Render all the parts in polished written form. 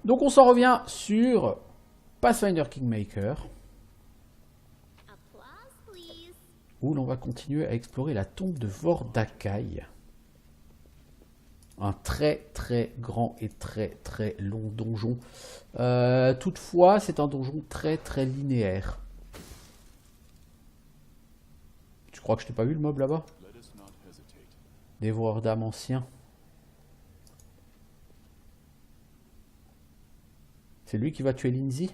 Donc on s'en revient sur Pathfinder Kingmaker, où l'on va continuer à explorer la tombe de Vordakai. Un très très grand et très très long donjon. Toutefois, c'est un donjon très très linéaire. Tu crois que je t'ai pas vu le mob là-bas? Dévoreur d'âmes ancien. C'est lui qui va tuer Lindsay?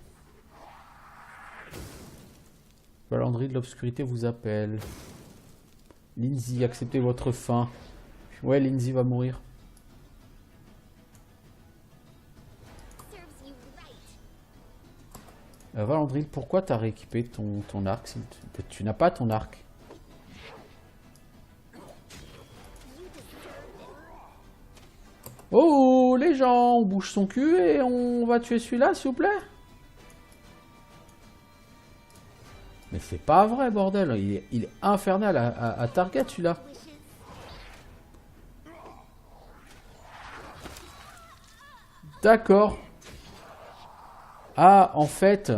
Valandry de l'obscurité vous appelle. Lindsay, acceptez votre fin. Ouais, Lindsay va mourir. Valandry, pourquoi t'as rééquipé ton arc? Tu n'as pas ton arc. Oh, les gens, on bouge son cul et on va tuer celui-là, s'il vous plaît. Mais c'est pas vrai, bordel. Il est infernal à target, celui-là. D'accord. Ah, en fait,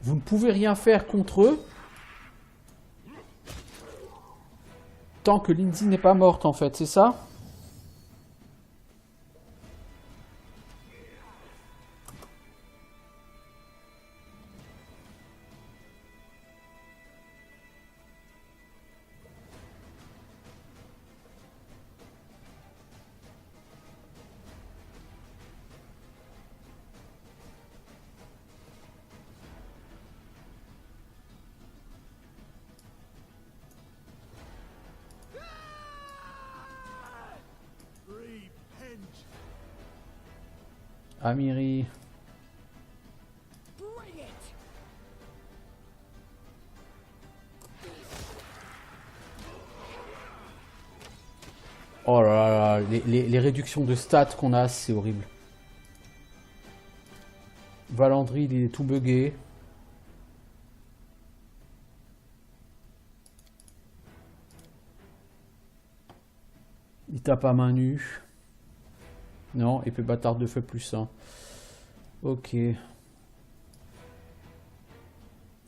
vous ne pouvez rien faire contre eux tant que Lindsay n'est pas morte, en fait, c'est ça? Amiri. Oh là là, les réductions de stats qu'on a, c'est horrible. Valandry, il est tout bugué. Il tape à main nue. Non, épée bâtarde de feu +1. Ok.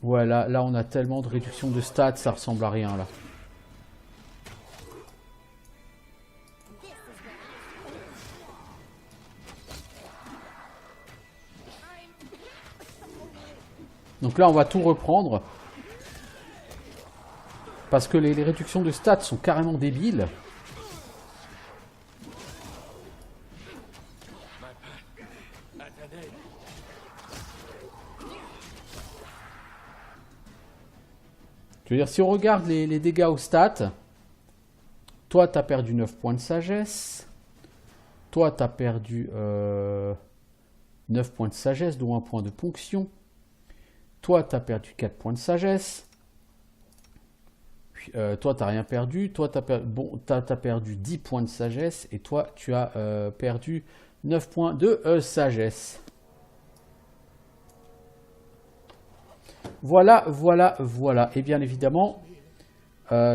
Voilà, là on a tellement de réduction de stats, ça ressemble à rien là. Donc là on va tout reprendre. Parce que les réductions de stats sont carrément débiles. Je veux dire, si on regarde les dégâts aux stats, toi, tu as perdu 9 points de sagesse. Toi, tu as perdu 9 points de sagesse, dont 1 point de ponction. Toi, tu as perdu 4 points de sagesse. Puis, toi, tu n'as rien perdu. Toi, tu as perdu 10 points de sagesse. Et toi, tu as perdu 9 points de sagesse. Voilà, voilà, voilà. Et bien évidemment,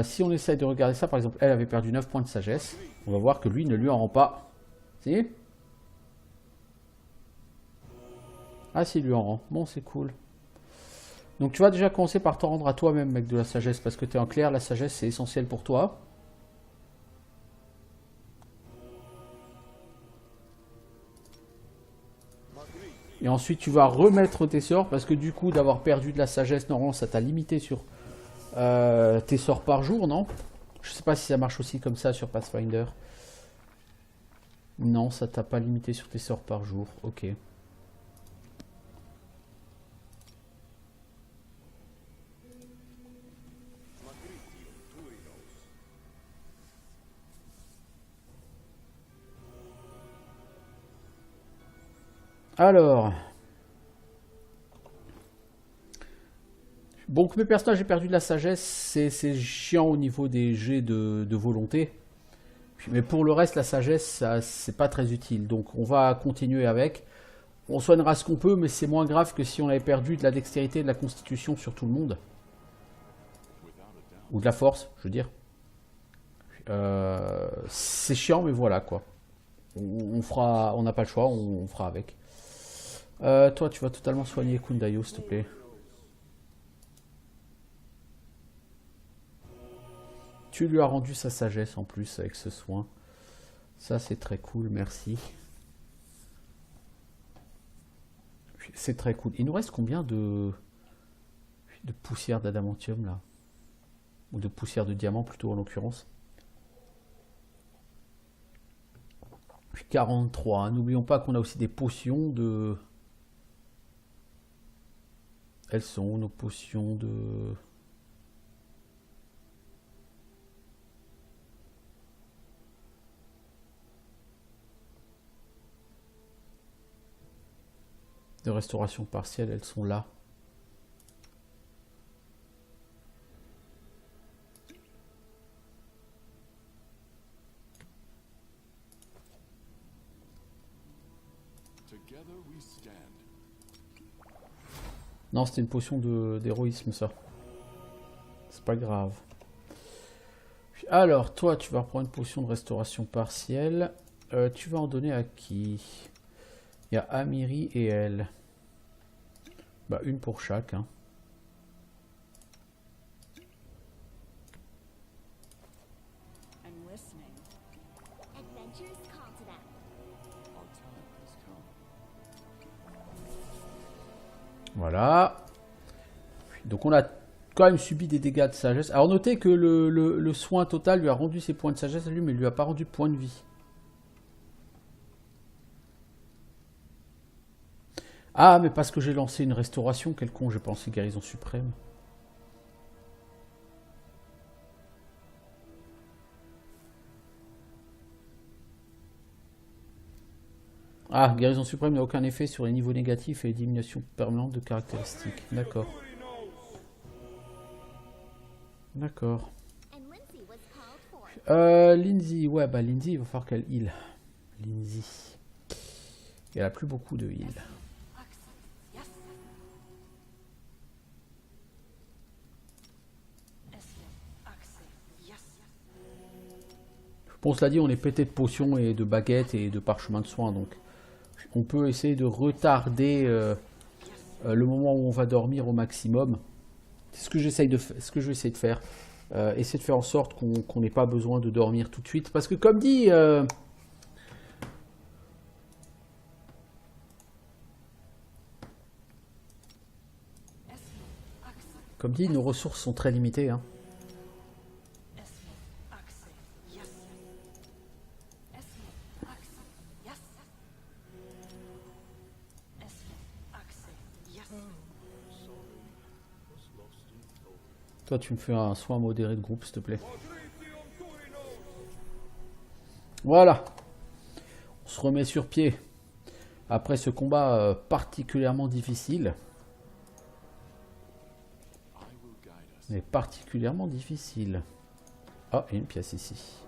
si on essaye de regarder ça, par exemple, elle avait perdu 9 points de sagesse. On va voir que lui ne lui en rend pas. Si? Ah si, il lui en rend. Bon, c'est cool. Donc tu vas déjà commencer par t'en rendre à toi-même, mec, de la sagesse. Parce que tu es en clair, la sagesse, c'est essentiel pour toi. Et ensuite, tu vas remettre tes sorts. Parce que du coup, d'avoir perdu de la sagesse, normalement, ça t'a limité sur tes sorts par jour, non? Je sais pas si ça marche aussi comme ça sur Pathfinder. Non, ça t'a pas limité sur tes sorts par jour. Ok. Alors. Bon, que mes personnages aient perdu de la sagesse, c'est chiant au niveau des jets de volonté. Mais pour le reste, la sagesse, c'est pas très utile. Donc on va continuer avec. On soignera ce qu'on peut, mais c'est moins grave que si on avait perdu de la dextérité et de la constitution sur tout le monde. Ou de la force, je veux dire. C'est chiant, mais voilà quoi. on n'a pas le choix, on fera avec. Toi, tu vas totalement soigner Kundayo, s'il te plaît. Tu lui as rendu sa sagesse en plus avec ce soin. Ça, c'est très cool, merci. C'est très cool. Il nous reste combien de poussière d'adamantium là? Ou de poussière de diamant plutôt en l'occurrence. 43. N'oublions pas qu'on a aussi des potions de... Elles sont où, nos potions de... de restauration partielle, elles sont là. Non, c'était une potion d'héroïsme, ça. C'est pas grave. Alors, toi, tu vas reprendre une potion de restauration partielle. Tu vas en donner à qui? Il y a Amiri et elle. Bah, une pour chaque. Hein. Voilà. Donc on a quand même subi des dégâts de sagesse. Alors notez que le soin total lui a rendu ses points de sagesse à lui, mais il lui a pas rendu de points de vie. Ah, mais parce que j'ai lancé une restauration, quel con, j'ai pensé guérison suprême. Ah, guérison suprême n'a aucun effet sur les niveaux négatifs et les diminutions permanentes de caractéristiques. D'accord. D'accord. Lindsay, ouais, bah Lindsay, il va falloir qu'elle heal. Lindsay. Elle a plus beaucoup de heal. Bon, cela dit, on est pété de potions et de baguettes et de parchemins de soins, donc on peut essayer de retarder le moment où on va dormir au maximum. C'est ce que j'essaye de faire, ce que je vais essayer de faire. Essayer de faire en sorte qu'on n'ait pas besoin de dormir tout de suite, parce que comme dit nos ressources sont très limitées. Hein. Toi, tu me fais un soin modéré de groupe, s'il te plaît. Voilà. On se remet sur pied. Après ce combat particulièrement difficile. Mais particulièrement difficile. Ah, et une pièce ici.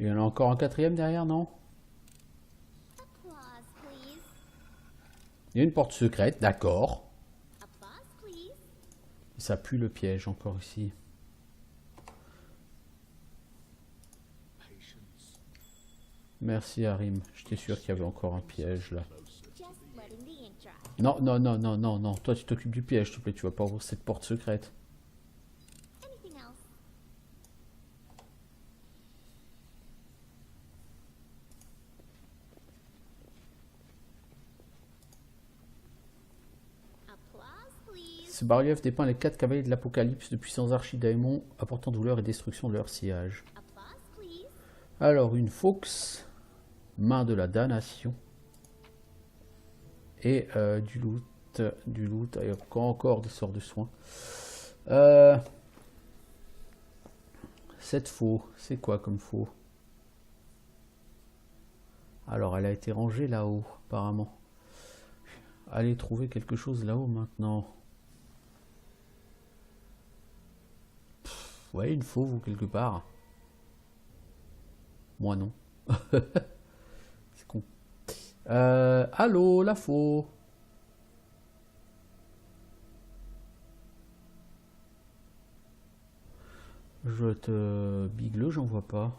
Il y en a encore un quatrième derrière, non? Il y a une porte secrète, d'accord. Ça pue le piège encore ici. Merci Harim, j'étais sûr qu'il y avait encore un piège là. Non, non, non, non, non, non. Toi tu t'occupes du piège, s'il te plaît, tu vas pas ouvrir cette porte secrète. Ce bas-relief dépeint les 4 cavaliers de l'Apocalypse de puissants archidaimons apportant douleur et destruction de leur sillage. Alors, une Fox, main de la damnation. et du loot, et encore des sorts de soins. 7 faux, c'est quoi comme faux? Alors elle a été rangée là-haut apparemment. Allez trouver quelque chose là-haut maintenant. Vous voyez une fauve ou quelque part? Moi non. C'est con. Allô, la faux. Je te bigle, j'en vois pas.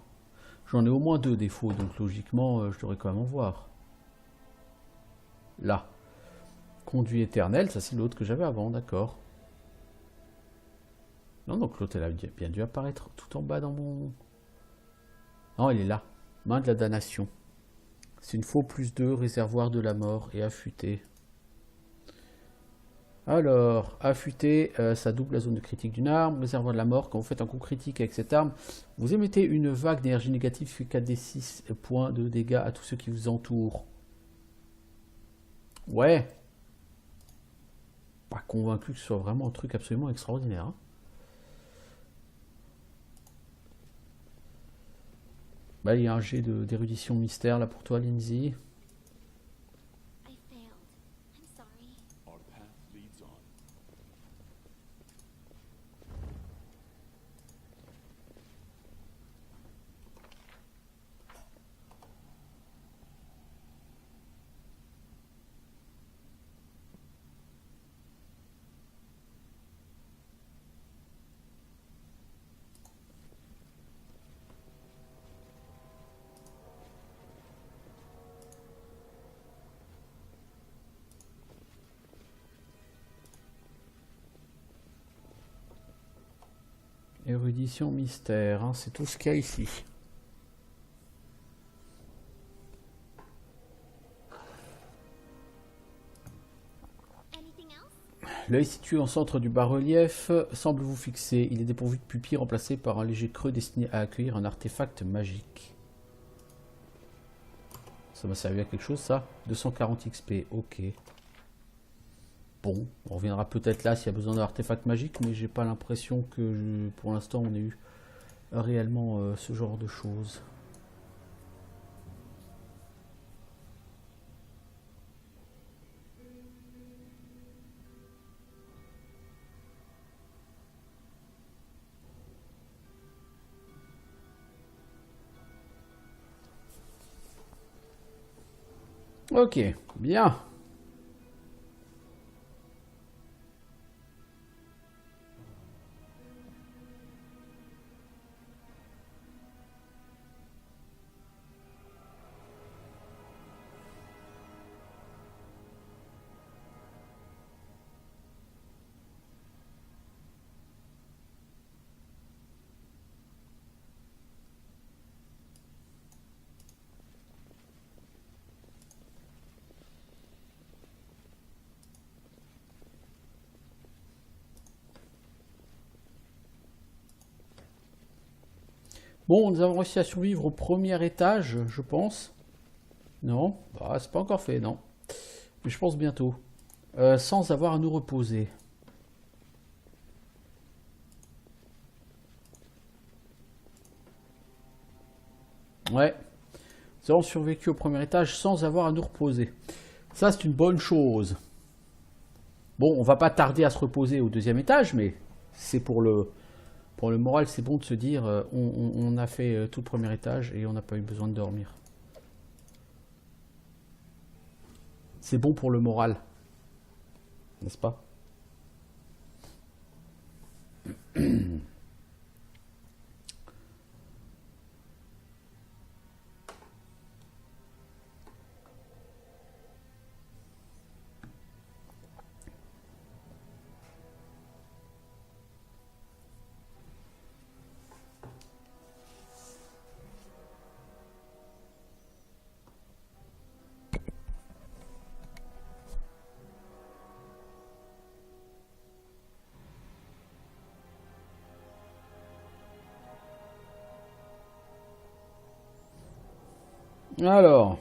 J'en ai au moins 2 défauts, donc logiquement, je devrais quand même en voir. Là. Conduit éternel, ça c'est l'autre que j'avais avant, d'accord. Non, donc l'autre, elle a bien dû apparaître tout en bas dans mon... Non, elle est là. Main de la damnation. C'est une faux +2, réservoir de la mort et affûté. Alors, affûté, ça double la zone de critique d'une arme. Réservoir de la mort, quand vous faites un coup critique avec cette arme, vous émettez une vague d'énergie négative qui fait 4d6 points de dégâts à tous ceux qui vous entourent. Ouais. Pas convaincu que ce soit vraiment un truc absolument extraordinaire. Hein. Bah, il y a un jet d'érudition mystère là pour toi, Lindsay. Érudition mystère, hein, c'est tout ce qu'il y a ici. L'œil situé en centre du bas-relief semble vous fixer. Il est dépourvu de pupille, remplacé par un léger creux destiné à accueillir un artefact magique. Ça m'a servi à quelque chose ça? 240 XP, ok. Bon, on reviendra peut-être là s'il y a besoin d'un artefact magique, mais j'ai pas l'impression que pour l'instant on ait eu réellement ce genre de choses. Ok, bien. Bon, nous avons réussi à survivre au premier étage, je pense. Non, bah, c'est pas encore fait, non. Mais je pense bientôt. Sans avoir à nous reposer. Ouais. Nous avons survécu au premier étage sans avoir à nous reposer. Ça, c'est une bonne chose. Bon, on va pas tarder à se reposer au deuxième étage, mais c'est pour le moral, c'est bon de se dire on a fait tout le premier étage et on n'a pas eu besoin de dormir. C'est bon pour le moral, n'est-ce pas? Alors,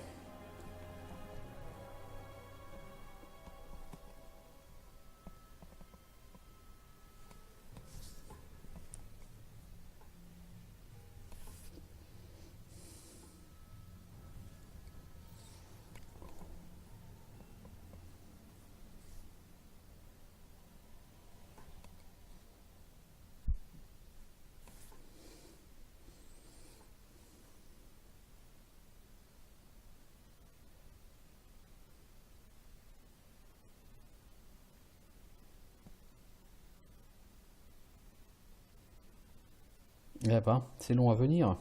Eh ben, c'est long à venir.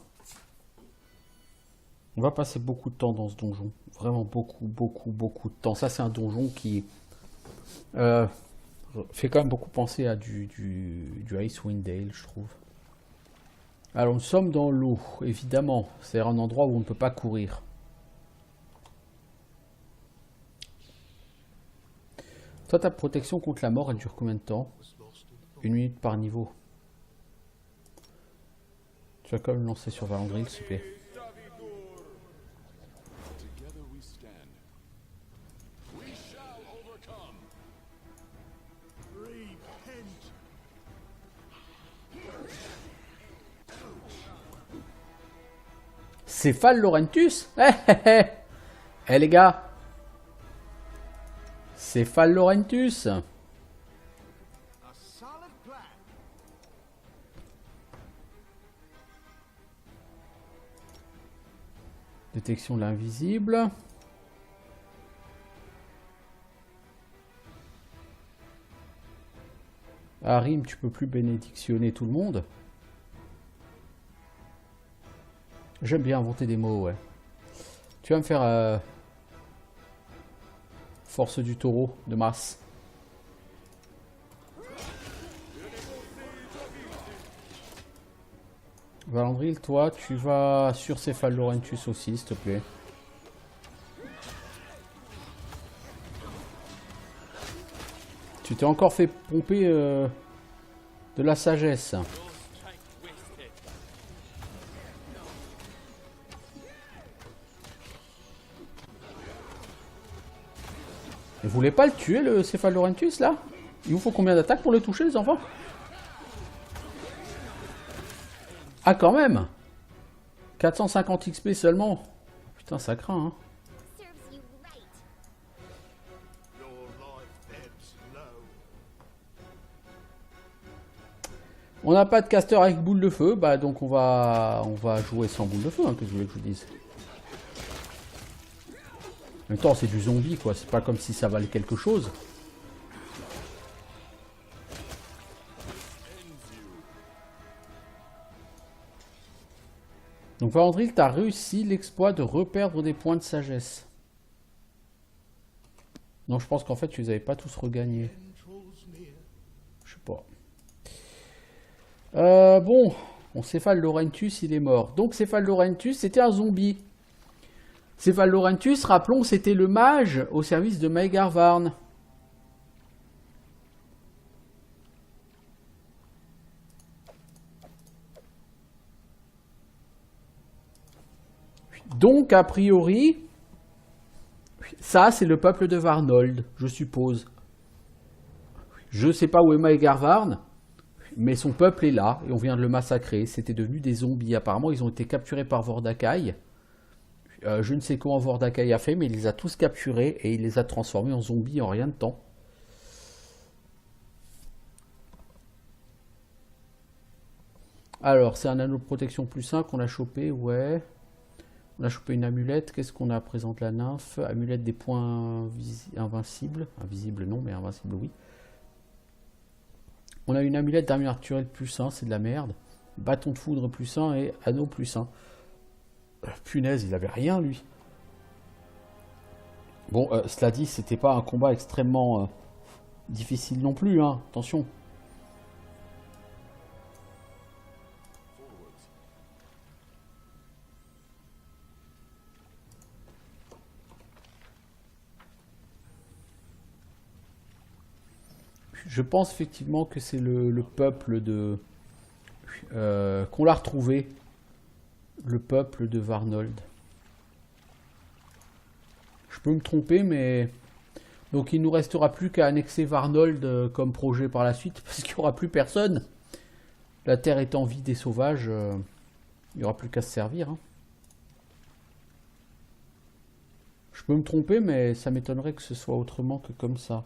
On va passer beaucoup de temps dans ce donjon. Vraiment beaucoup de temps. Ça, c'est un donjon qui euh, fait quand même beaucoup penser à du Icewind Dale, je trouve. Alors, nous sommes dans l'eau, évidemment. C'est un endroit où on ne peut pas courir. Toi, ta protection contre la mort, elle dure combien de temps? 1 minute par niveau. Tu vas quand même lancer sur Valandril, s'il te plaît. Céphale Laurentus. Eh les gars. Céphale Laurentus. Détection de l'invisible. Harim, tu peux plus bénédictionner tout le monde. J'aime bien inventer des mots, ouais. Tu vas me faire force du taureau de masse. Valandril, toi, tu vas sur Céphale Laurentus aussi, s'il te plaît. Tu t'es encore fait pomper de la sagesse. Et vous voulez pas le tuer, le Céphale Laurentus, là? Il vous faut combien d'attaques pour le toucher, les enfants? Ah, quand même! 450 XP seulement. Putain, ça craint, hein. On n'a pas de caster avec boule de feu, bah donc on va jouer sans boule de feu, hein, que je voulais que je vous dise. En même temps, c'est du zombie, quoi. C'est pas comme si ça valait quelque chose. Donc, Valandril, t'as réussi l'exploit de reperdre des points de sagesse. Non, je pense qu'en fait, tu les avais pas tous regagnés. Je sais pas. Bon, Céphale Laurentus, il est mort. Donc, Céphale Laurentus, c'était un zombie. Céphale Laurentus, rappelons, c'était le mage au service de Maegor Varn. Donc, a priori, ça, c'est le peuple de Varnold, je suppose. Je sais pas où est Maegor Varn, mais son peuple est là, et on vient de le massacrer. C'était devenu des zombies. Apparemment, ils ont été capturés par Vordakai. Je ne sais comment Vordakai a fait, mais il les a tous capturés, et il les a transformés en zombies en rien de temps. Alors, c'est un anneau de protection plus 1 qu'on a chopé, ouais. On a chopé une amulette. Qu'est-ce qu'on a? Présente la nymphe. Amulette des points invincibles. Invisible non, mais invincible oui. On a une amulette d'armure naturelle plus 1, c'est de la merde. Bâton de foudre plus 1 et anneau plus 1. Punaise, il avait rien lui. Bon, cela dit, c'était pas un combat extrêmement difficile non plus, hein. Attention. Je pense effectivement que c'est le peuple de... qu'on l'a retrouvé. Le peuple de Varnold. Je peux me tromper, mais... Donc il ne nous restera plus qu'à annexer Varnold comme projet par la suite, parce qu'il n'y aura plus personne. La terre étant vide et sauvage, il n'y aura plus qu'à se servir. Hein. Je peux me tromper, mais ça m'étonnerait que ce soit autrement que comme ça.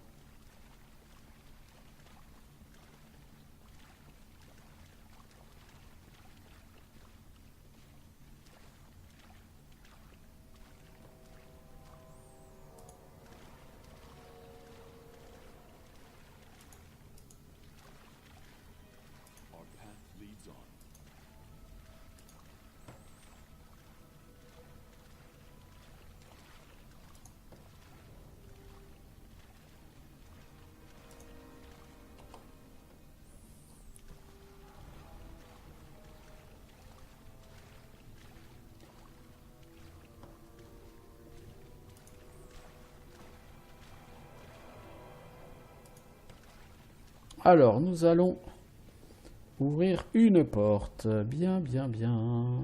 Alors, nous allons ouvrir une porte. Bien, bien, bien.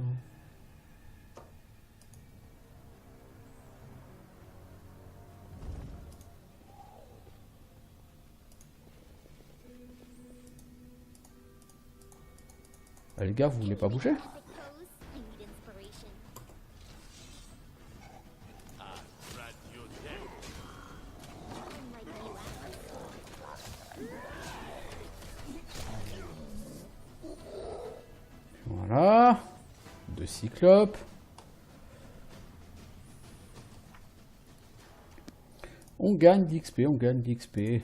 Ah, les gars, vous voulez pas bouger? Voilà. 2 cyclopes. On gagne d'XP, on gagne d'XP.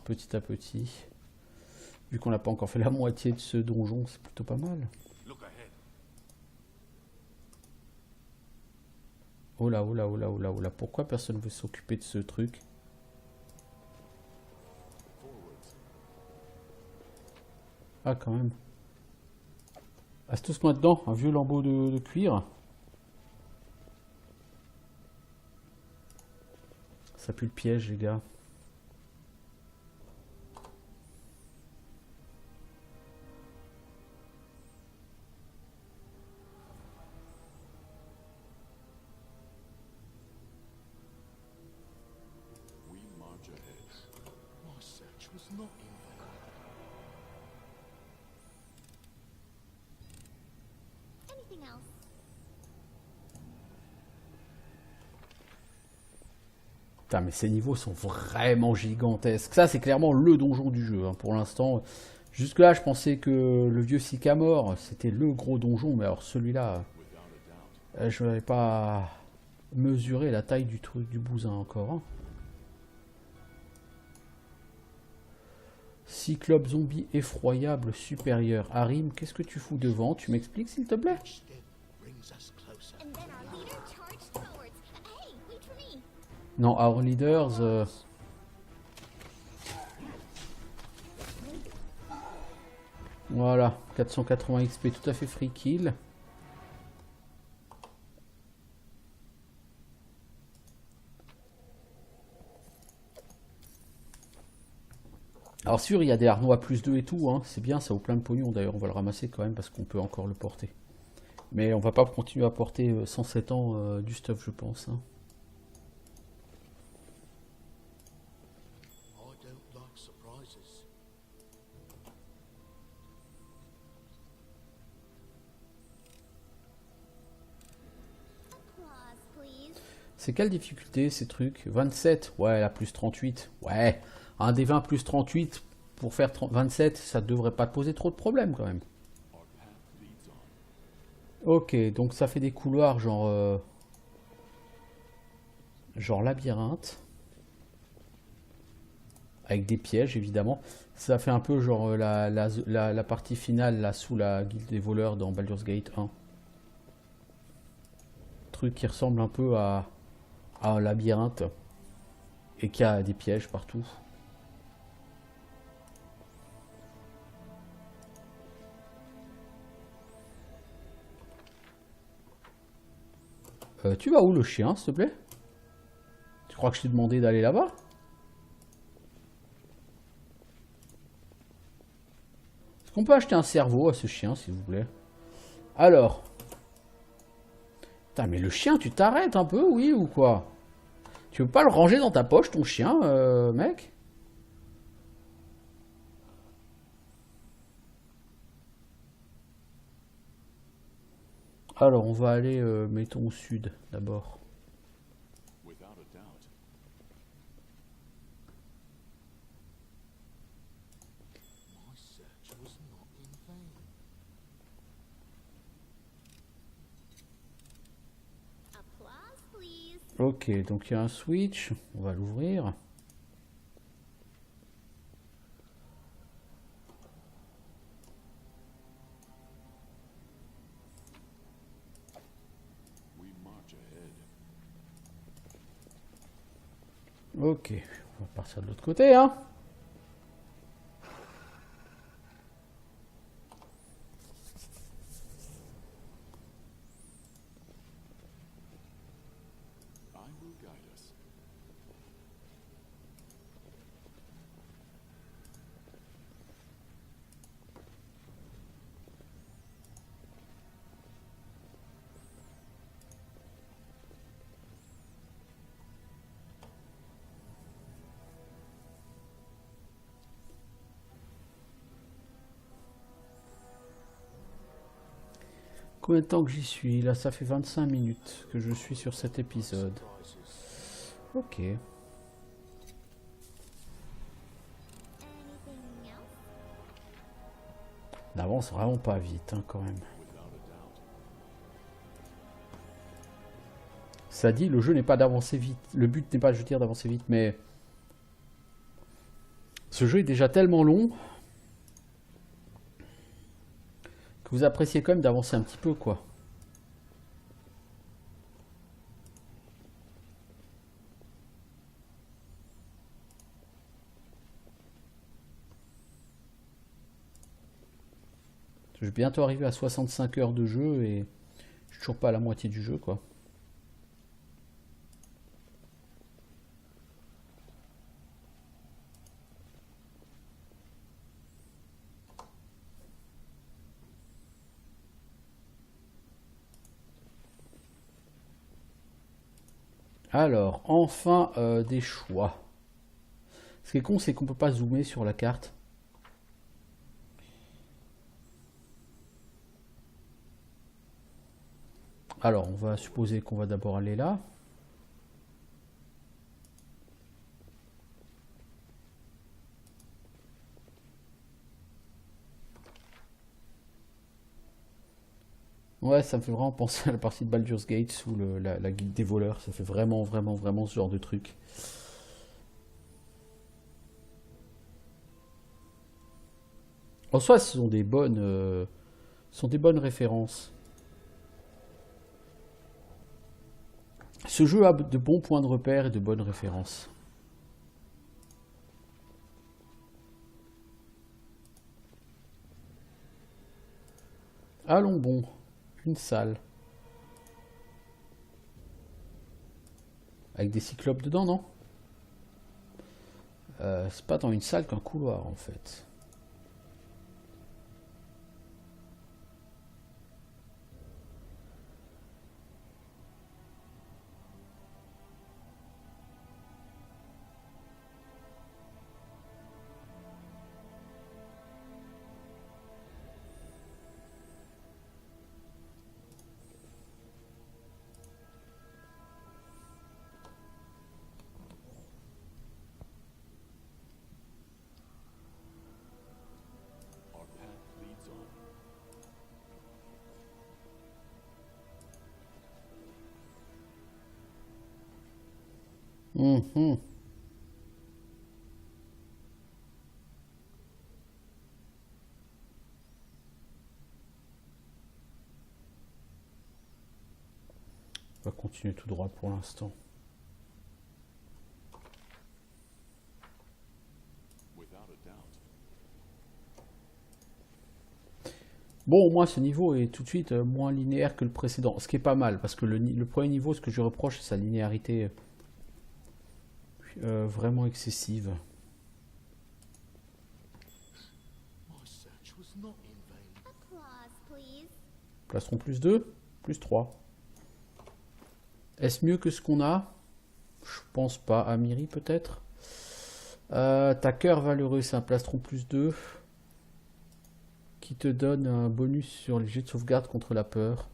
Petit à petit. Vu qu'on n'a pas encore fait la moitié de ce donjon, c'est plutôt pas mal. Oh là, oh là, oh là, oh là, oh là. Pourquoi personne ne veut s'occuper de ce truc? Ah, quand même. Ah, c'est tout ce qu'on a dedans. Un vieux lambeau de cuir. Ça pue le piège, les gars. Putain, mais ces niveaux sont vraiment gigantesques. Ça, c'est clairement le donjon du jeu, hein, pour l'instant. Jusque-là, je pensais que le vieux Sycamore, c'était le gros donjon. Mais alors celui-là, je n'avais pas mesuré la taille du truc, du bousin encore. Hein. Cyclope zombie effroyable supérieur. Harim, qu'est-ce que tu fous devant? Tu m'expliques, s'il te plaît? Non, Our Leaders... Voilà, 480 XP, tout à fait free kill. Alors sûr, il y a des Arnois plus 2 et tout, hein. C'est bien, ça vaut plein de pognon. D'ailleurs, on va le ramasser quand même parce qu'on peut encore le porter. Mais on va pas continuer à porter 107 ans du stuff, je pense. Hein. C'est quelle difficulté ces trucs? 27? Ouais, la plus 38. Ouais, un des 20 plus 38 pour faire 27, ça devrait pas te poser trop de problèmes quand même. Ok, donc ça fait des couloirs genre labyrinthe. Avec des pièges évidemment. Ça fait un peu genre la partie finale là sous la guilde des voleurs dans Baldur's Gate 1. Truc qui ressemble un peu à un labyrinthe et qui a des pièges partout. Tu vas où le chien, s'il te plaît? Tu crois que je t'ai demandé d'aller là-bas? Est-ce qu'on peut acheter un cerveau à ce chien, s'il vous plaît? Alors. Putain, mais le chien, tu t'arrêtes un peu, oui, ou quoi? Tu veux pas le ranger dans ta poche, ton chien, mec? Alors, on va aller, mettons, au sud, d'abord. Ok, donc il y a un switch, on va l'ouvrir. Ok, on va partir de l'autre côté, hein. Combien de temps que j'y suis? Là, ça fait 25 minutes que je suis sur cet épisode. Ok. On avance vraiment pas vite, hein, quand même. Ça dit, le jeu n'est pas d'avancer vite. Le but n'est pas, je veux dire, d'avancer vite, mais... Ce jeu est déjà tellement long... que vous appréciez quand même d'avancer un petit peu, quoi. Je vais bientôt arriver à 65 heures de jeu et je suis toujours pas à la moitié du jeu, quoi. Alors, enfin des choix. Ce qui est con, c'est qu'on peut pas zoomer sur la carte. Alors, on va supposer qu'on va d'abord aller là. Ouais, ça me fait vraiment penser à la partie de Baldur's Gate ou la guilde des voleurs. Ça fait vraiment, vraiment, vraiment ce genre de truc. En soi, ce sont des bonnes références. Ce jeu a de bons points de repère et de bonnes références. Allons bon, une salle. Avec des cyclopes dedans, non? C'est pas dans une salle qu'un couloir, en fait. Mhm. On va continuer tout droit pour l'instant. Bon, au moins ce niveau est tout de suite moins linéaire que le précédent, ce qui est pas mal, parce que le premier niveau, ce que je reproche, c'est sa linéarité vraiment excessive. Plastron plus 2, plus 3. Est-ce mieux que ce qu'on a? Je pense pas. Amiri peut-être. Ta cœur valeureux, c'est un plastron plus 2 qui te donne un bonus sur les jets de sauvegarde contre la peur.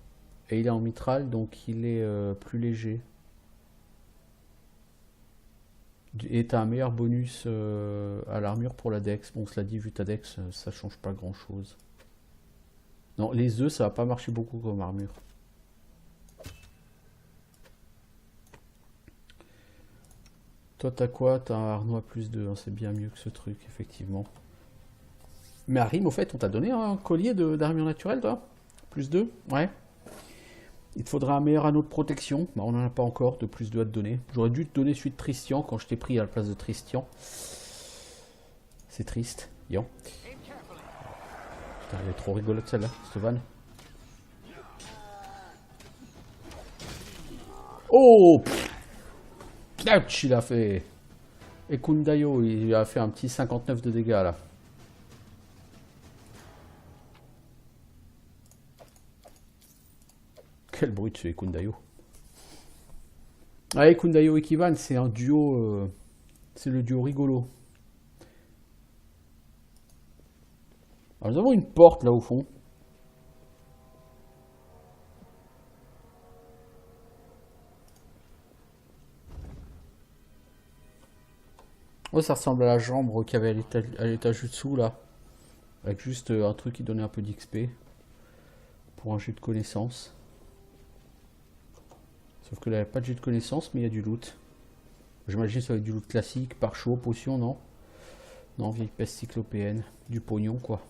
Et il est en mitral, donc il est plus léger. Et t'as un meilleur bonus à l'armure pour la dex. Bon, cela dit, vu ta dex, ça change pas grand chose. Non, les œufs, ça va pas marcher beaucoup comme armure. Toi, t'as quoi? T'as un harnois plus 2, hein, c'est bien mieux que ce truc, effectivement. Mais Arim, au fait, on t'a donné un collier d'armure naturelle, toi? Plus 2? Ouais. Il te faudra un meilleur anneau de protection. Bah, on n'en a pas encore de plus 2 à te donner. J'aurais dû te donner celui de Tristian quand je t'ai pris à la place de Tristian. C'est triste. Yon. Putain, elle est trop rigolote celle-là, cette vanne. Oh! Ouch, il a fait... Et Kundayo, il a fait un petit 59 de dégâts là. Quel bruit de ce Ekundayo. Ah, Ekundayo et Kivan, c'est un duo... c'est le duo rigolo. Alors, nous avons une porte là au fond. Oh, ça ressemble à la chambre qu'il y avait à l'étage dessous là. Avec juste un truc qui donnait un peu d'XP. Pour un jet de connaissances. Sauf que là, il n'y a pas de jet de connaissances, mais il y a du loot. J'imagine que ça va être du loot classique, par chaud, potion, non? Non, vieille peste cyclopéenne. Du pognon, quoi.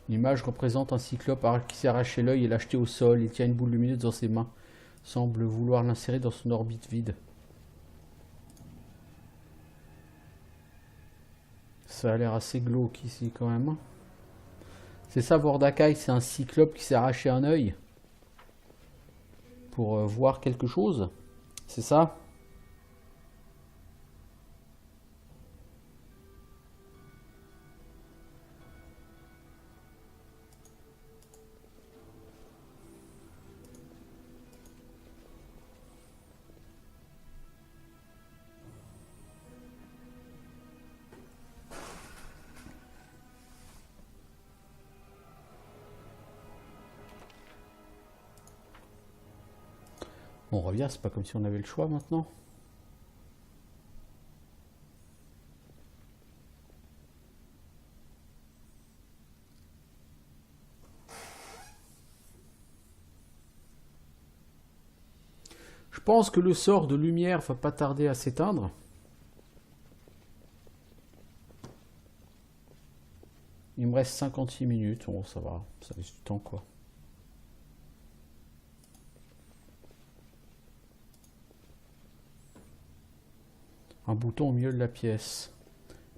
L'image représente un cyclope qui s'est arraché l'œil et l'a jeté au sol. Il tient une boule lumineuse dans ses mains. Semble vouloir l'insérer dans son orbite vide. Ça a l'air assez glauque ici, quand même. C'est ça, Vordakai, c'est un cyclope qui s'est arraché un œil. Pour voir quelque chose. C'est ça? On revient, c'est pas comme si on avait le choix maintenant. Je pense que le sort de lumière va pas tarder à s'éteindre. Il me reste 56 minutes. Bon, ça va, ça laisse du temps quoi. Un bouton au milieu de la pièce.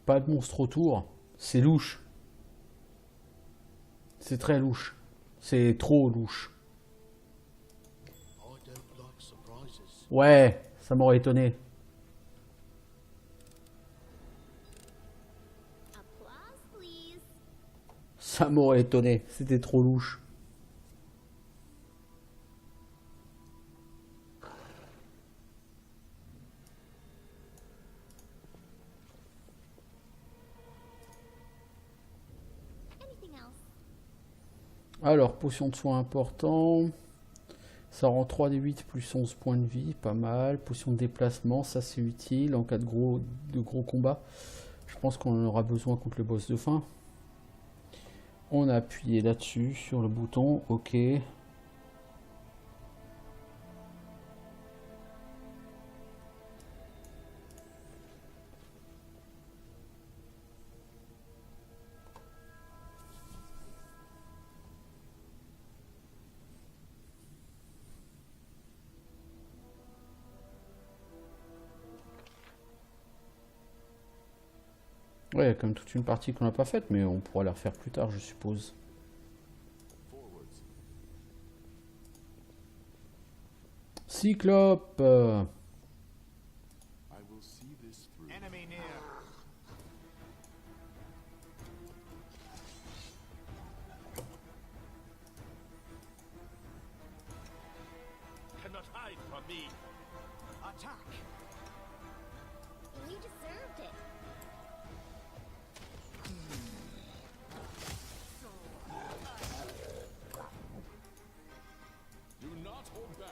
Pas de monstre autour. C'est louche. C'est très louche. C'est trop louche. Ouais, ça m'aurait étonné. Ça m'aurait étonné. C'était trop louche. Alors, potion de soin important. Ça rend 3 des 8 plus 11 points de vie, pas mal. Potion de déplacement, ça c'est utile en cas de gros combats. Je pense qu'on en aura besoin contre le boss de fin. On a appuyé là-dessus, sur le bouton, ok. Ouais, il y a comme toute une partie qu'on n'a pas faite, mais on pourra la refaire plus tard, je suppose. Cyclope.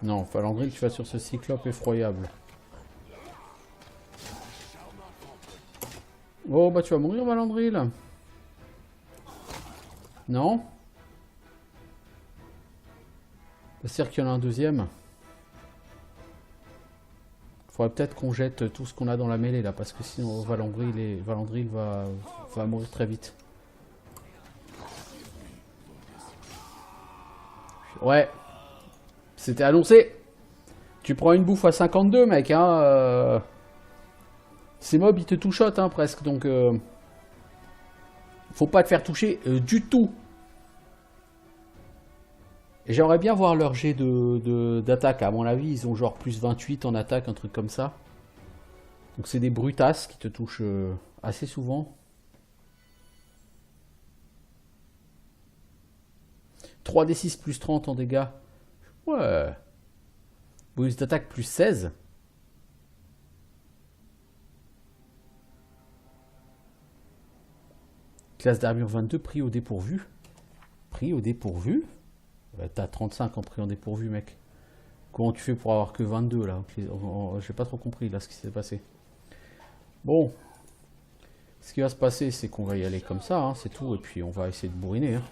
Non, Falandril, tu vas sur ce cyclope effroyable. Oh, bah tu vas mourir, Falandril. Non? C'est-à-dire qu'il y en a un deuxième. Faudrait peut-être qu'on jette tout ce qu'on a dans la mêlée là, parce que sinon Valandril va mourir très vite. Ouais. C'était annoncé. Tu prends une bouffe à 52, mec, hein. Ces mobs, ils te touchotent, hein, presque, donc... faut pas te faire toucher du tout. Et j'aimerais bien voir leur jet d'attaque. À mon avis, ils ont genre plus 28 en attaque, un truc comme ça. Donc c'est des brutasses qui te touchent assez souvent. 3d6 plus 30 en dégâts. Ouais. Bonus d'attaque plus 16. Classe d'armure 22, pris au dépourvu. Pris au dépourvu. T'as 35 en pris en dépourvu, mec. Comment tu fais pour avoir que 22 là? J'ai pas trop compris là ce qui s'est passé. Bon, ce qui va se passer, c'est qu'on va y aller comme ça, hein, c'est tout, et puis on va essayer de bourriner. Hein.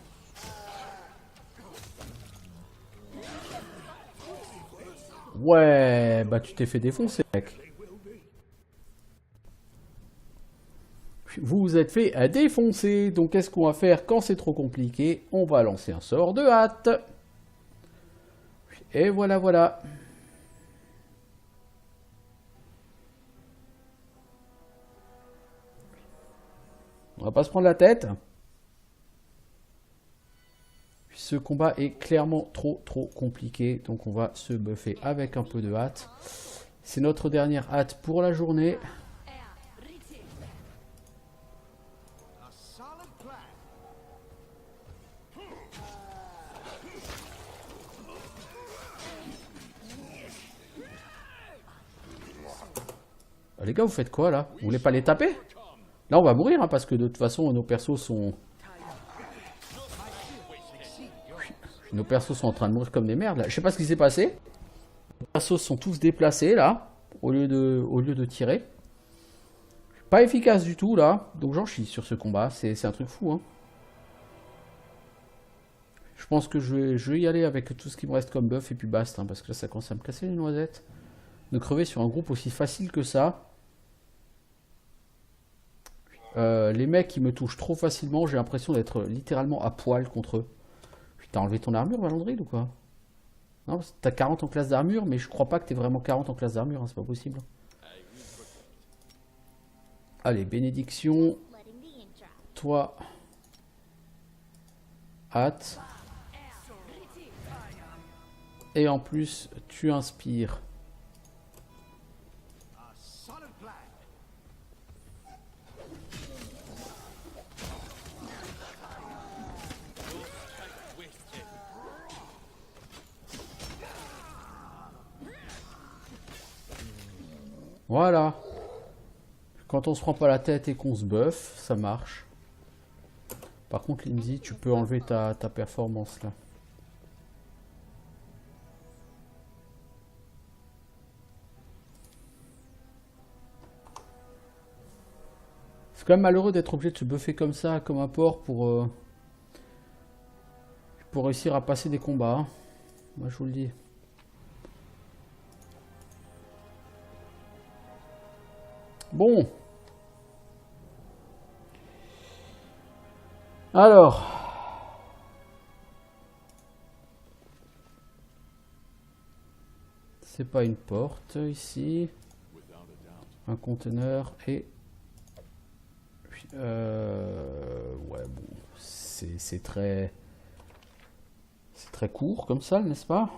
Ouais, bah tu t'es fait défoncer, mec. Vous vous êtes fait défoncer. Donc qu'est-ce qu'on va faire quand c'est trop compliqué? On va lancer un sort de hâte. Et voilà, voilà. On va pas se prendre la tête. Ce combat est clairement trop compliqué. Donc on va se buffer avec un peu de hâte. C'est notre dernière hâte pour la journée. Les gars, vous faites quoi là? Vous voulez pas les taper? Là, on va mourir hein, parce que de toute façon, nos persos sont... Nos persos sont en train de mourir comme des merdes là. Je sais pas ce qui s'est passé. Les persos sont tous déplacés là, au lieu de tirer. Pas efficace du tout là, donc j'en chie sur ce combat, c'est un truc fou. Hein. Je pense que je vais y aller avec tout ce qui me reste comme buff et puis basta, hein, parce que là ça commence à me casser les noisettes. De crever sur un groupe aussi facile que ça. Les mecs qui me touchent trop facilement, j'ai l'impression d'être littéralement à poil contre eux. T'as enlevé ton armure, Valandril, ou quoi? Non, t'as 40 en classe d'armure, mais je crois pas que t'aies vraiment 40 en classe d'armure, hein, c'est pas possible. Allez, bénédiction. Toi. Hâte. Et en plus, tu inspires. Voilà. Quand on se prend pas la tête et qu'on se buff, ça marche. Par contre, Lindsay, tu peux enlever ta performance là. C'est quand même malheureux d'être obligé de se buffer comme ça, comme un porc, pour réussir à passer des combats. Hein. Moi, je vous le dis. Bon. Alors. C'est pas une porte ici. Un conteneur et... ouais, bon. C'est très... C'est très court comme ça, n'est-ce pas?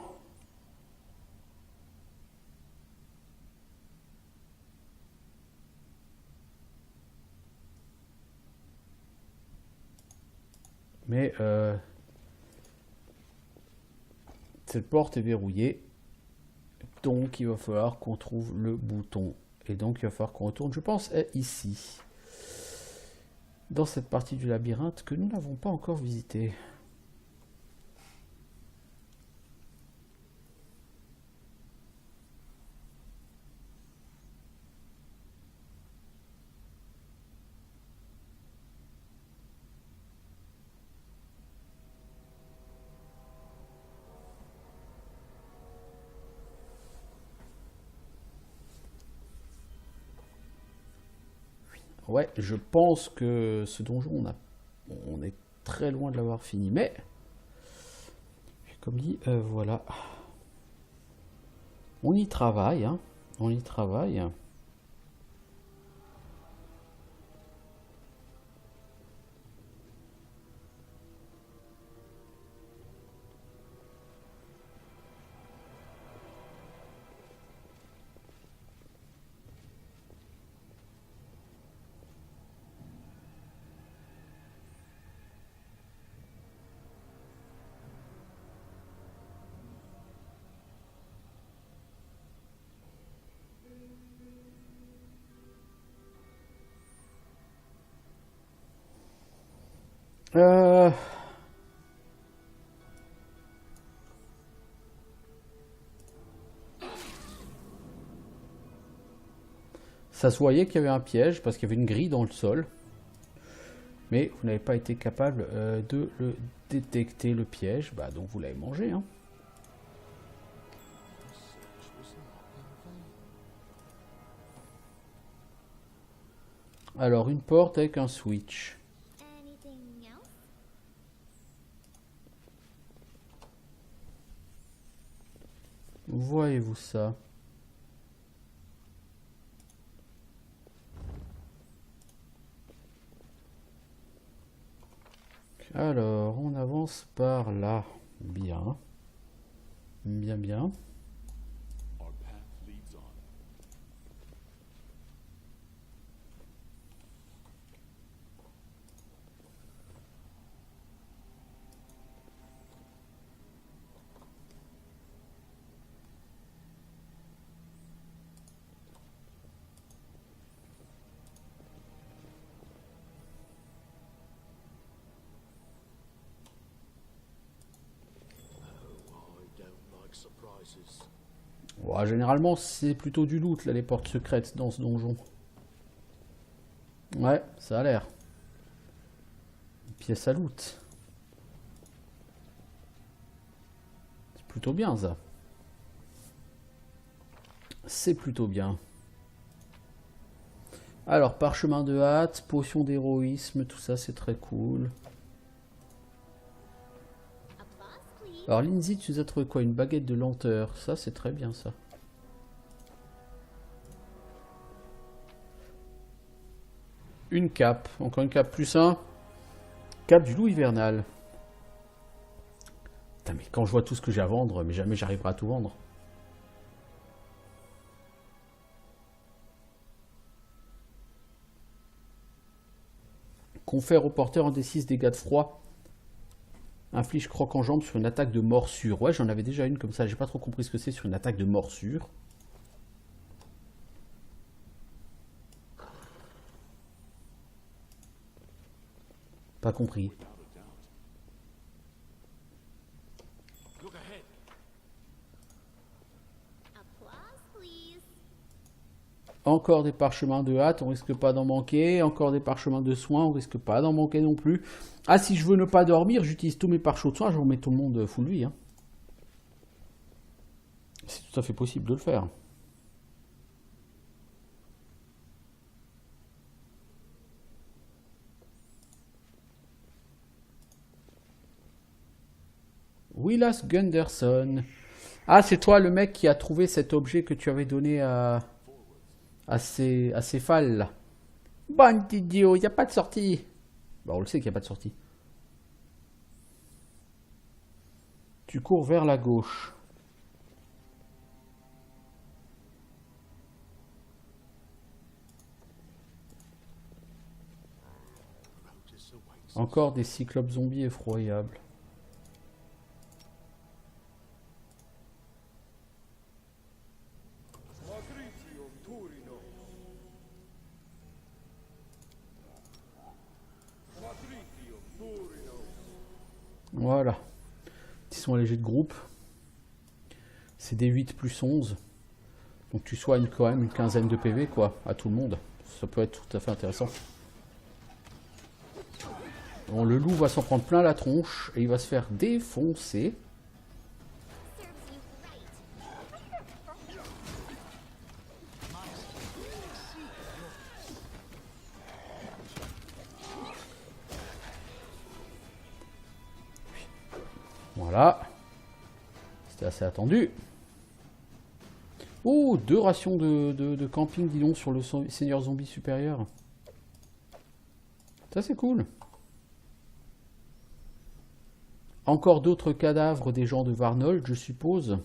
Mais cette porte est verrouillée. Donc il va falloir qu'on trouve le bouton. Et donc il va falloir qu'on retourne, je pense, ici. Dans cette partie du labyrinthe que nous n'avons pas encore visitée. Ouais, je pense que ce donjon, on est très loin de l'avoir fini. Mais, comme dit, voilà. On y travaille, hein. On y travaille. Euh... Ça se voyait qu'il y avait un piège parce qu'il y avait une grille dans le sol. Mais vous n'avez pas été capable de le détecter, le piège. Bah, donc vous l'avez mangé. Hein. Alors, une porte avec un switch. Voyez-vous ça? Alors, on avance par là. Bien. Bien, bien. Ouais, généralement, c'est plutôt du loot, là, les portes secrètes dans ce donjon. Ouais, ça a l'air. Pièce à loot. C'est plutôt bien, ça. C'est plutôt bien. Alors, parchemin de hâte, potion d'héroïsme, tout ça, c'est très cool. Alors, Lindsay, tu nous as trouvé quoi? Une baguette de lenteur. Ça, c'est très bien, ça. Une cape. Encore une cape plus 1. Cape du loup hivernal. Putain, mais quand je vois tout ce que j'ai à vendre, mais jamais j'arriverai à tout vendre. Confère au porteur un D6 dégâts de froid. Inflige croc en jambe sur une attaque de morsure. Ouais, j'en avais déjà une comme ça. J'ai pas trop compris ce que c'est sur une attaque de morsure. Pas compris. Encore des parchemins de hâte, on risque pas d'en manquer. Encore des parchemins de soins, on risque pas d'en manquer non plus. Ah, si je veux ne pas dormir, j'utilise tous mes parchemins de soins, je remets tout le monde full vie. Hein. C'est tout à fait possible de le faire. Willas Gunderson. Ah, c'est toi le mec qui a trouvé cet objet que tu avais donné à Céphale là. Bon idiot, il n'y a pas de sortie. Bah, on le sait qu'il n'y a pas de sortie. Tu cours vers la gauche. Encore des cyclopes zombies effroyables. Voilà. Ils sont allégés de groupe. C'est des 8 plus 11. Donc tu soignes quand même une quinzaine de PV quoi, à tout le monde. Ça peut être tout à fait intéressant. Bon, le loup va s'en prendre plein la tronche et il va se faire défoncer. Voilà. C'était assez attendu. Oh, 2 rations de camping, dis donc, sur le seigneur zombie supérieur. Ça, c'est cool. Encore d'autres cadavres des gens de Varnold, je suppose.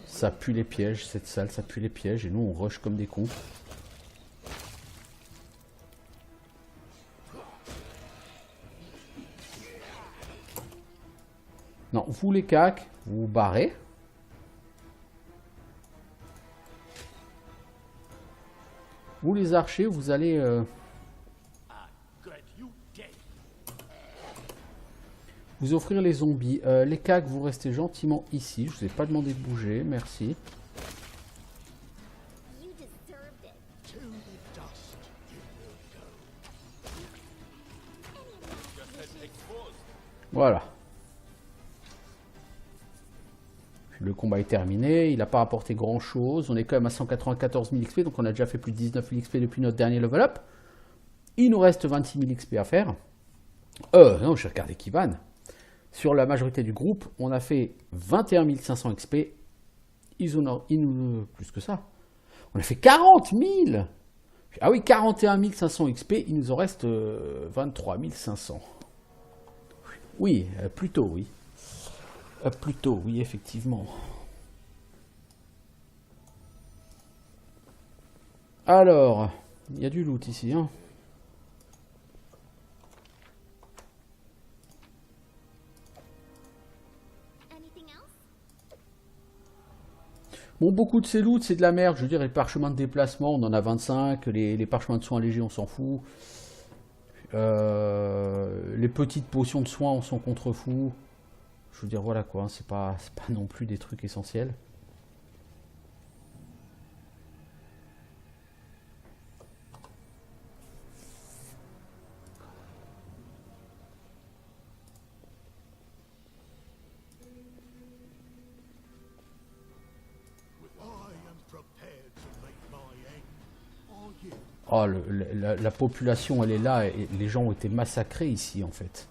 Ça pue les pièges, cette salle, ça pue les pièges. Et nous, on rush comme des cons. Non, vous les cacs, vous vous barrez. Vous les archers, vous allez... vous offrir les zombies. Les cacs, vous restez gentiment ici. Je vous ai pas demandé de bouger, merci. Voilà. Le combat est terminé, il n'a pas apporté grand chose, on est quand même à 194 000 XP, donc on a déjà fait plus de 19 000 XP depuis notre dernier level up. Il nous reste 26 000 XP à faire. Non, j'ai regardé Kivan. Sur la majorité du groupe, on a fait 21 500 XP. Ils nous plus que ça. On a fait 40 000. Ah oui, 41 500 XP, il nous en reste 23 500. Oui, plutôt, oui. Plutôt, oui, effectivement. Alors, il y a du loot ici, hein. Bon, beaucoup de ces loots, c'est de la merde. Je veux dire, les parchemins de déplacement, on en a 25. Les parchemins de soins légers, on s'en fout. Les petites potions de soins, on s'en contrefout. Je veux dire, voilà quoi, hein, c'est pas non plus des trucs essentiels. Oh, la population, elle est là, et les gens ont été massacrés ici, en fait.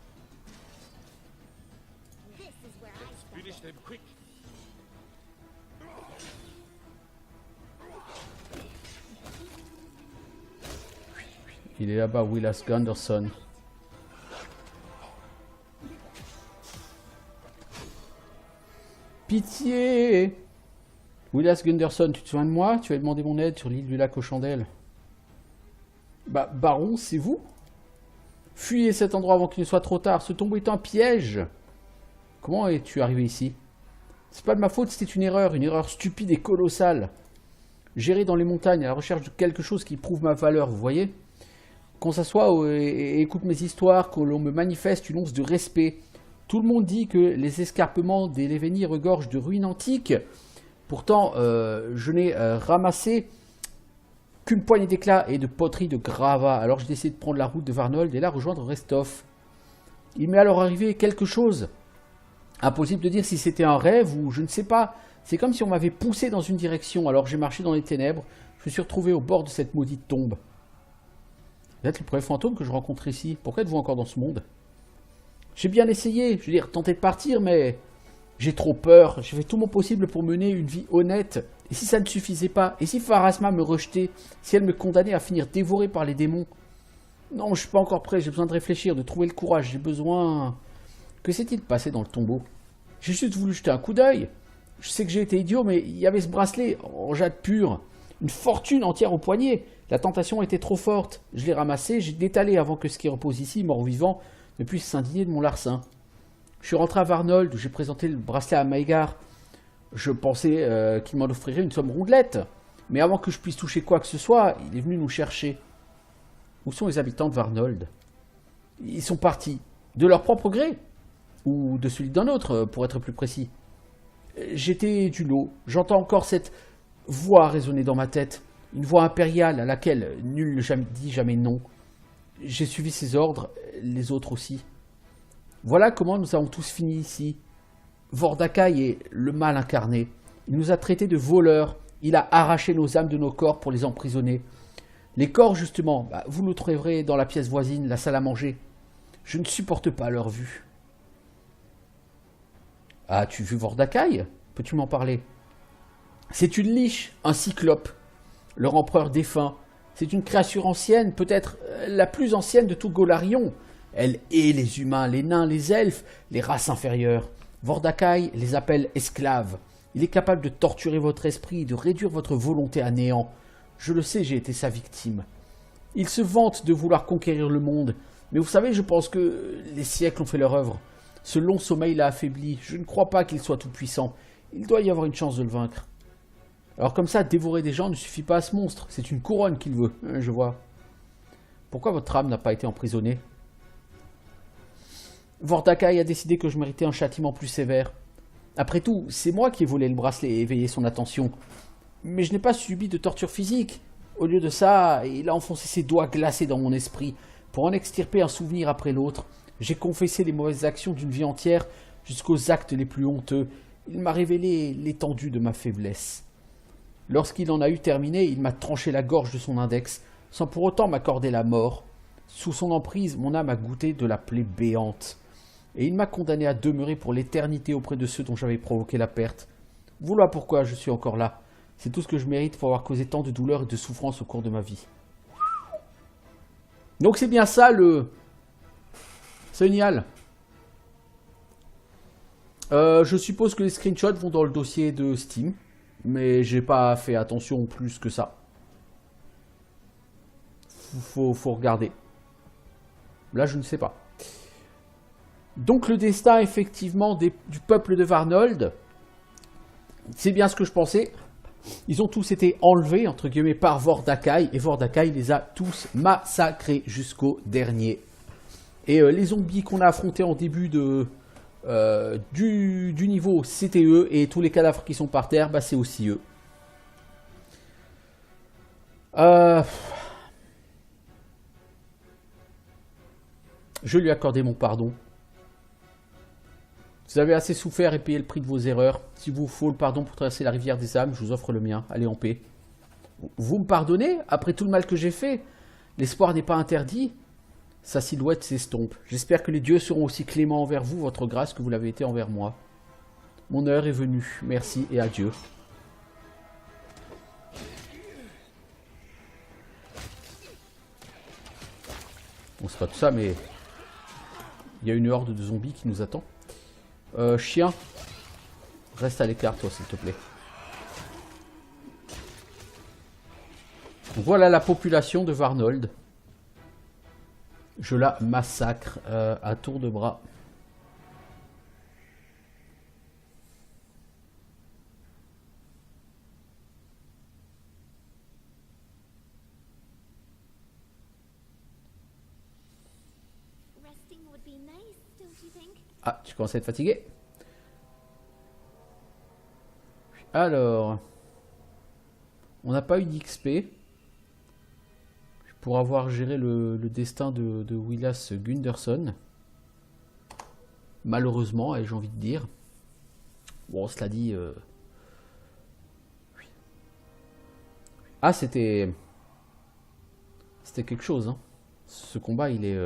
Il est là-bas, Willas Gunderson. Pitié! Willas Gunderson, tu te souviens de moi? Tu avais demandé mon aide sur l'île du lac aux chandelles. Bah, Baron, c'est vous? Fuyez cet endroit avant qu'il ne soit trop tard. Ce tombeau est un piège. Comment es-tu arrivé ici? C'est pas de ma faute, c'était une erreur stupide et colossale. J'irai dans les montagnes à la recherche de quelque chose qui prouve ma valeur, vous voyez? Qu'on s'assoie et écoute mes histoires, que l'on me manifeste une once de respect. Tout le monde dit que les escarpements des Lévénis regorgent de ruines antiques. Pourtant, je n'ai ramassé qu'une poignée d'éclats et de poteries de gravats. Alors j'ai décidé de prendre la route de Varnold et là rejoindre Restov. Il m'est alors arrivé quelque chose. Impossible de dire si c'était un rêve ou je ne sais pas. C'est comme si on m'avait poussé dans une direction. Alors j'ai marché dans les ténèbres. Je me suis retrouvé au bord de cette maudite tombe. Vous êtes le premier fantôme que je rencontre ici. Pourquoi êtes-vous encore dans ce monde? J'ai bien essayé. Je veux dire, tenter de partir, mais j'ai trop peur. J'ai fait tout mon possible pour mener une vie honnête. Et si ça ne suffisait pas? Et si Pharasma me rejetait? Si elle me condamnait à finir dévorée par les démons? Non, je ne suis pas encore prêt. J'ai besoin de réfléchir, de trouver le courage. J'ai besoin... Que s'est-il passé dans le tombeau? J'ai juste voulu jeter un coup d'œil. Je sais que j'ai été idiot, mais il y avait ce bracelet en jade pur. Une fortune entière au poignet. La tentation était trop forte. Je l'ai ramassé, j'ai détalé avant que ce qui repose ici, mort-vivant, ne puisse s'indigner de mon larcin. Je suis rentré à Varnold, où j'ai présenté le bracelet à Maïgar. Je pensais qu'il m'en offrirait une somme rondelette. Mais avant que je puisse toucher quoi que ce soit, il est venu nous chercher. Où sont les habitants de Varnold? Ils sont partis. De leur propre gré. Ou de celui d'un autre, pour être plus précis. J'étais du lot. J'entends encore cette voix résonner dans ma tête. Une voix impériale à laquelle nul ne dit jamais non. J'ai suivi ses ordres, les autres aussi. Voilà comment nous avons tous fini ici. Vordakai est le mal incarné. Il nous a traités de voleurs. Il a arraché nos âmes de nos corps pour les emprisonner. Les corps, justement, vous nous trouverez dans la pièce voisine, la salle à manger. Je ne supporte pas leur vue. As-tu vu Vordakai? Peux-tu m'en parler? C'est une liche, un cyclope. Leur empereur défunt. C'est une créature ancienne, peut-être la plus ancienne de tout Golarion. Elle hait les humains, les nains, les elfes, les races inférieures. Vordakai les appelle esclaves. Il est capable de torturer votre esprit, de réduire votre volonté à néant. Je le sais, j'ai été sa victime. Il se vante de vouloir conquérir le monde. Mais vous savez, je pense que les siècles ont fait leur œuvre. Ce long sommeil l'a affaibli. Je ne crois pas qu'il soit tout-puissant. Il doit y avoir une chance de le vaincre. Alors comme ça, dévorer des gens ne suffit pas à ce monstre. C'est une couronne qu'il veut, je vois. Pourquoi votre âme n'a pas été emprisonnée? Vordakai a décidé que je méritais un châtiment plus sévère. Après tout, c'est moi qui ai volé le bracelet et éveillé son attention. Mais je n'ai pas subi de torture physique. Au lieu de ça, il a enfoncé ses doigts glacés dans mon esprit pour en extirper un souvenir après l'autre. J'ai confessé les mauvaises actions d'une vie entière jusqu'aux actes les plus honteux. Il m'a révélé l'étendue de ma faiblesse. Lorsqu'il en a eu terminé, il m'a tranché la gorge de son index, sans pour autant m'accorder la mort. Sous son emprise, mon âme a goûté de la plaie béante. Et il m'a condamné à demeurer pour l'éternité auprès de ceux dont j'avais provoqué la perte. Voilà pourquoi je suis encore là. C'est tout ce que je mérite pour avoir causé tant de douleur et de souffrance au cours de ma vie. Donc c'est bien ça le... C'est génial. Je suppose que les screenshots vont dans le dossier de Steam. Mais j'ai pas fait attention plus que ça. Faut regarder. Là, je ne sais pas. Donc le destin, effectivement, du peuple de Varnold, c'est bien ce que je pensais. Ils ont tous été enlevés, entre guillemets, par Vordakai. Et Vordakai les a tous massacrés jusqu'au dernier. Et les zombies qu'on a affrontés en début de, du niveau, c'était eux. Et tous les cadavres qui sont par terre, bah, c'est aussi eux. Je lui ai accordé mon pardon. Vous avez assez souffert et payé le prix de vos erreurs. S'il vous faut le pardon pour traverser la rivière des âmes, je vous offre le mien. Allez en paix. Vous me pardonnez après tout le mal que j'ai fait? L'espoir n'est pas interdit. Sa silhouette s'estompe. J'espère que les dieux seront aussi cléments envers vous, votre grâce, que vous l'avez été envers moi. Mon heure est venue. Merci et adieu. Bon, c'est pas tout ça, mais il y a une horde de zombies qui nous attend. Chien, reste à l'écart, toi, s'il te plaît. Voilà la population de Varnold. Je la massacre à tour de bras. Ah, tu commences à être fatigué? Alors, on n'a pas eu d'XP pour avoir géré le destin de Willas Gunderson. Malheureusement, j'ai envie de dire. Bon, cela dit... Ah, c'était quelque chose. Hein. Ce combat, il est...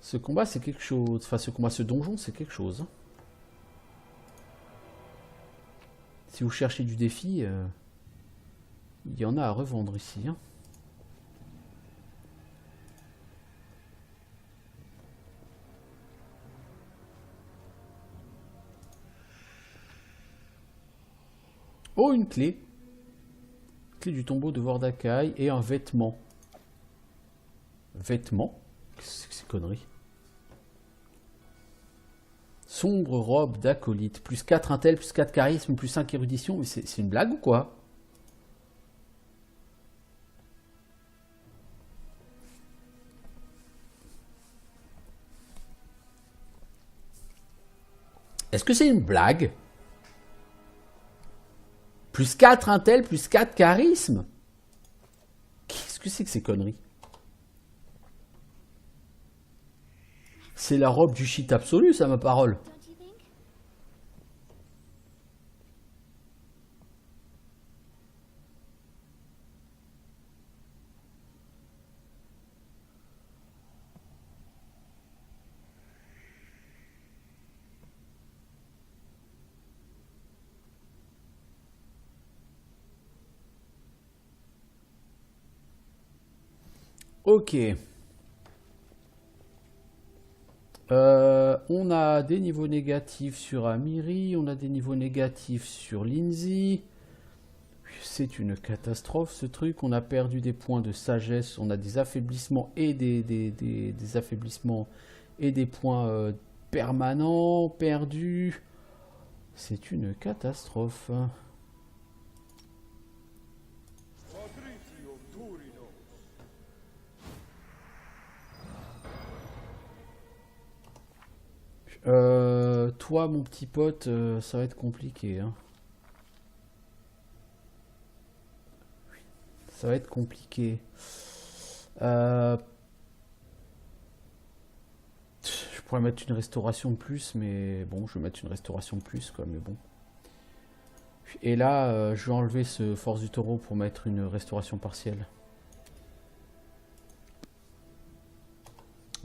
Ce combat, c'est quelque chose. Enfin, ce donjon, c'est quelque chose. Hein. Si vous cherchez du défi, il y en a à revendre ici. Hein. Oh, une clé. Clé du tombeau de Vordakai et un vêtement. Vêtement? Qu'est-ce que c'est conneries? Sombre robe d'acolyte. Plus 4 intel, plus 4 charisme, plus 5 érudition. Mais c'est une blague ou quoi? Est-ce que c'est une blague? Plus 4 intel, plus 4 charisme. Qu'est-ce que c'est que ces conneries? C'est la robe du shit absolu, ça, ma parole. Ok. On a des niveaux négatifs sur Amiri, on a des niveaux négatifs sur Lindsay. C'est une catastrophe ce truc. On a perdu des points de sagesse, on a des affaiblissements et des affaiblissements et des points permanents perdus. C'est une catastrophe. Toi, mon petit pote, ça va être compliqué. Hein. Ça va être compliqué. pourrais mettre une restauration de plus, mais bon, je vais mettre une restauration de plus, quoi, mais bon. Et là, je vais enlever ce force du taureau pour mettre une restauration partielle.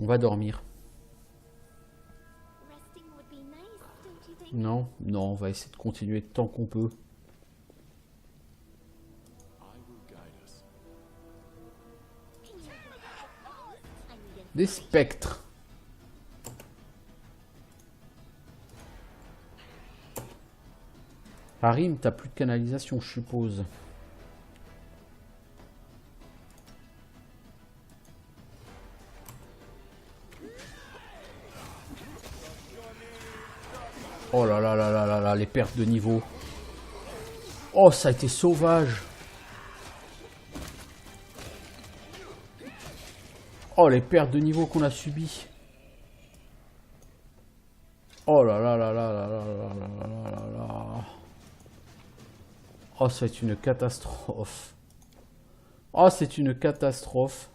On va dormir. Non, non, on va essayer de continuer tant qu'on peut. Des spectres. Harim, t'as plus de canalisation, je suppose. Oh là là là là là là, les pertes de niveau. Oh, ça a été sauvage. Oh, les pertes de niveau qu'on a subies. Oh là là là là là là là là là là là. Oh, c'est une catastrophe. Oh, c'est une catastrophe.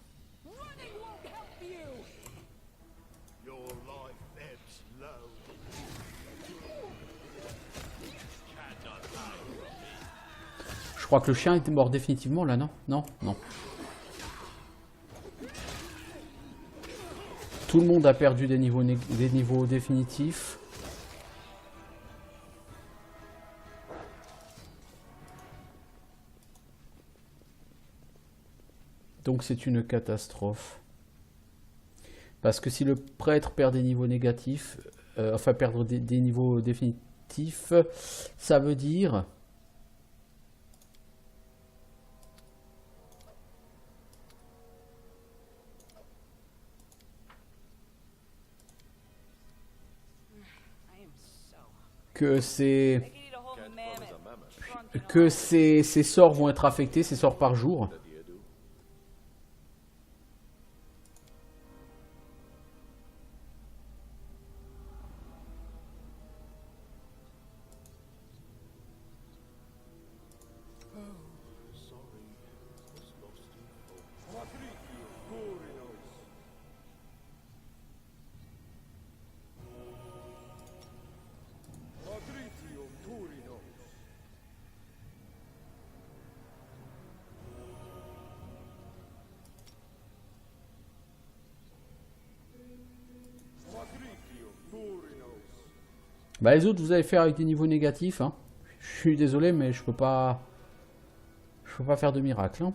Je crois que le chien était mort définitivement là, non? Non, non. Tout le monde a perdu des niveaux définitifs. Donc c'est une catastrophe. Parce que si le prêtre perd des niveaux négatifs, enfin perdre des niveaux définitifs, ça veut dire... que ces sorts vont être affectés, ces sorts par jour. Bah les autres vous allez faire avec des niveaux négatifs. Hein. Je suis désolé mais je peux pas faire de miracle. Hein.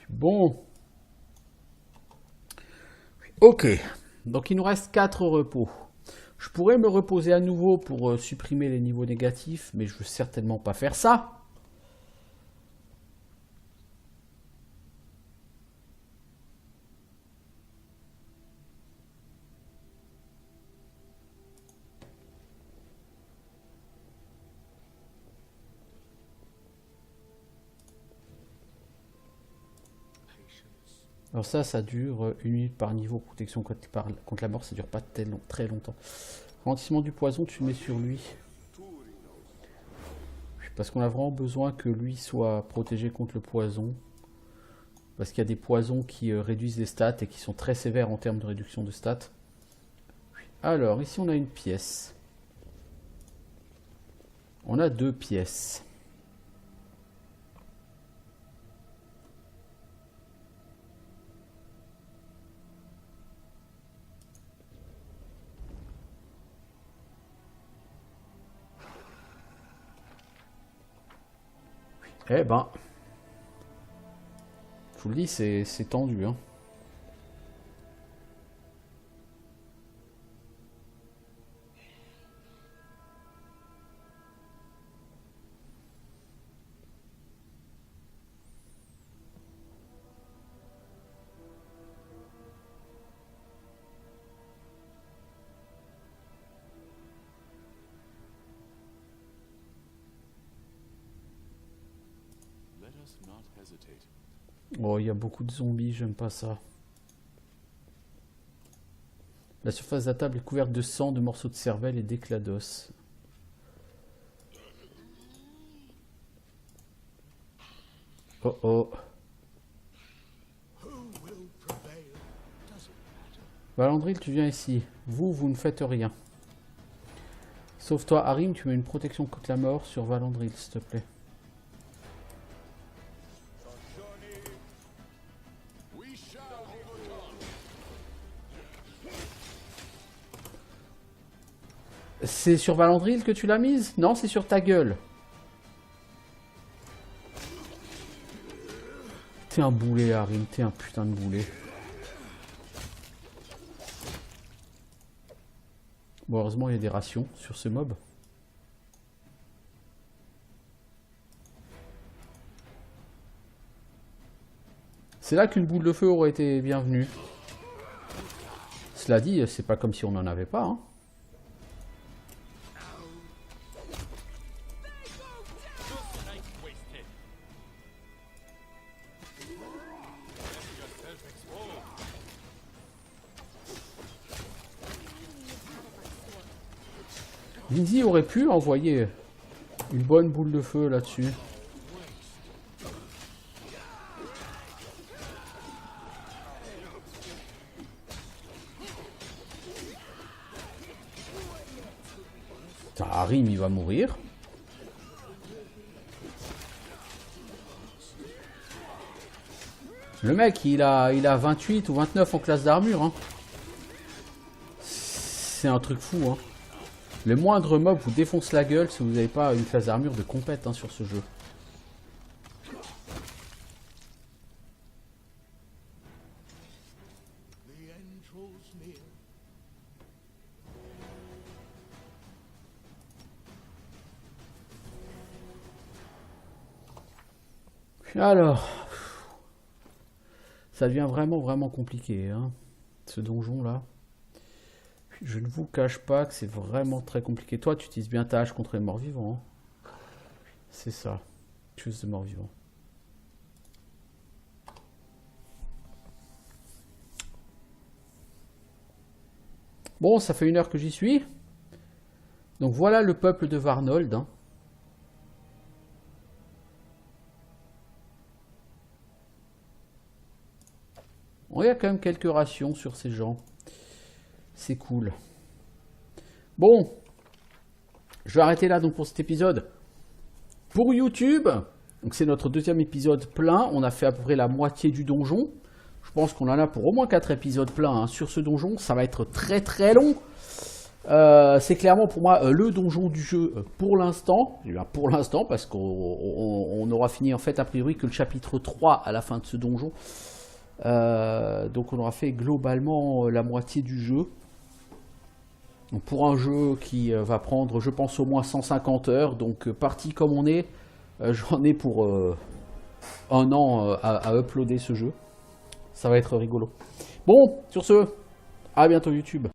Bon. Ok. Donc il nous reste 4 repos. Je pourrais me reposer à nouveau pour supprimer les niveaux négatifs, mais je veux certainement pas faire ça. Alors ça dure 1 minute par niveau. Protection contre la mort, ça dure pas très longtemps. Ralentissement du poison, tu le mets sur lui. Parce qu'on a vraiment besoin que lui soit protégé contre le poison. Parce qu'il y a des poisons qui réduisent les stats et qui sont très sévères en termes de réduction de stats. Alors, ici on a une pièce. On a 2 pièces. Eh ben, je vous le dis, c'est tendu. Hein. Oh, il y a beaucoup de zombies, j'aime pas ça. La surface de la table est couverte de sang, de morceaux de cervelle et d'éclats d'os. Oh oh. Valandril, tu viens ici. Vous ne faites rien. Sauf toi, Harim, tu mets une protection contre la mort sur Valandril, s'il te plaît. C'est sur Valandril que tu l'as mise? Non, c'est sur ta gueule. T'es un boulet, Harim, t'es un putain de boulet. Bon, heureusement, il y a des rations sur ce mob. C'est là qu'une boule de feu aurait été bienvenue. Cela dit, c'est pas comme si on n'en avait pas, hein. Lindsay aurait pu envoyer une bonne boule de feu là-dessus. Harim, il va mourir. Le mec, il a 28 ou 29 en classe d'armure. Hein. C'est un truc fou. Hein. Le moindre mob vous défonce la gueule si vous n'avez pas une classe d'armure de compète hein, sur ce jeu. Alors, ça devient vraiment compliqué, hein, ce donjon là. Je ne vous cache pas que c'est vraiment très compliqué. Toi, tu utilises bien ta hache contre les morts-vivants. Hein. C'est ça. Tueuse de morts-vivants. Bon, ça fait 1 heure que j'y suis. Donc voilà le peuple de Varnold. Hein. Bon, il y a quand même quelques rations sur ces gens. C'est cool. Bon, je vais arrêter là donc pour cet épisode. Pour YouTube, donc c'est notre 2e épisode plein. On a fait à peu près la moitié du donjon. Je pense qu'on en a pour au moins 4 épisodes pleins hein, sur ce donjon. Ça va être très long. C'est clairement pour moi le donjon du jeu pour l'instant. Pour l'instant parce qu'on aura fini en fait a priori que le chapitre 3 à la fin de ce donjon. Donc on aura fait globalement la moitié du jeu. Donc pour un jeu qui va prendre je pense au moins 150 heures. Donc parti comme on est, j'en ai pour 1 an à uploader ce jeu. Ça va être rigolo. Bon, sur ce, à bientôt YouTube.